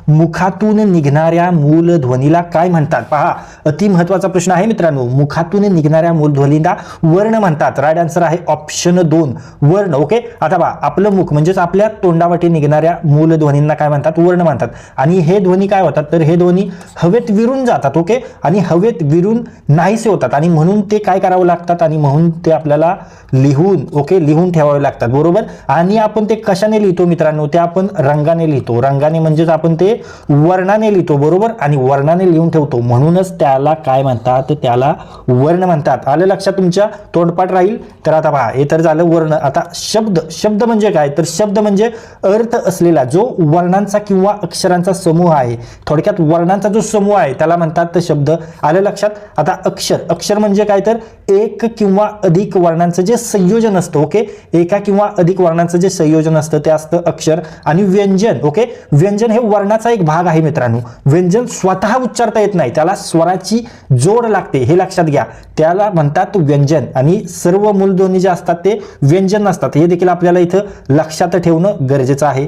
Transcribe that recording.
मुखातून निघणाऱ्या मूलध्वनीला काय म्हणतात? पहा, अति महत्वाचा प्रश्न आहे मित्रांनो. मुखातून निघणाऱ्या मूलध्वनीला वर्ण म्हणतात. राईट आन्सर आहे ऑप्शन 2 वर्ण. ओके, आता पहा, आपलं मुख म्हणजेच आपल्या तोंडावाटे निघणाऱ्या मूलध्वनींना काय म्हणतात? वर्ण म्हणतात. आणि हे ध्वनी काय होतात? तर हे ध्वनी हवेत विरून जातात. ओके, आणि हवेत विरून नाहीसे होतात आणि म्हणून ते काय करावं लागतात आणि म्हणून ते आपल्याला लिहून लिहून ठेवावे लागतात. बरोबर. आणि आपण ते कशाने लिहितो मित्रांनो? ते आपण रंगाने लिहितो. रंगाने म्हणजेच आपण ते वर्णाने लिहितो. बरोबर. आणि वर्णाने लिहून ठेवतो म्हणूनच त्याला काय म्हणतात? त्याला वर्ण म्हणतात. आलं लक्षात तुमच्या? तोंडपाठ राहील. तर आता पहा, हे तर झालं वर्ण. आता शब्द. शब्द म्हणजे काय? तर शब्द म्हणजे अर्थ असलेला जो वर्णांचा किंवा अक्षरांचा समूह आहे. थोडक्यात वर्णांचा जो समूह आहे त्याला म्हणतात शब्द. आलं लक्षात? आता अक्षर. अक्षर म्हणजे काय? तर एक किंवा अधिक वर्णांचं जे संयोजन असतं. ओके, एका किंवा अधिक वर्णांचं जे संयोजन असतं ते असतं अक्षर. आणि व्यंजन. ओके, व्यंजन हे वर्णाचा एक भाग आहे मित्रांनो. व्यंजन स्वतः उच्चारता येत नाही, त्याला स्वराची जोड लागते, हे लक्षात घ्या. त्याला म्हणतात व्यंजन. आणि सर्व मूलध्वनी जे असतात ते व्यंजन नसतात, हे देखील आपल्याला इथं लक्षात ठेवणं गरजेचं आहे.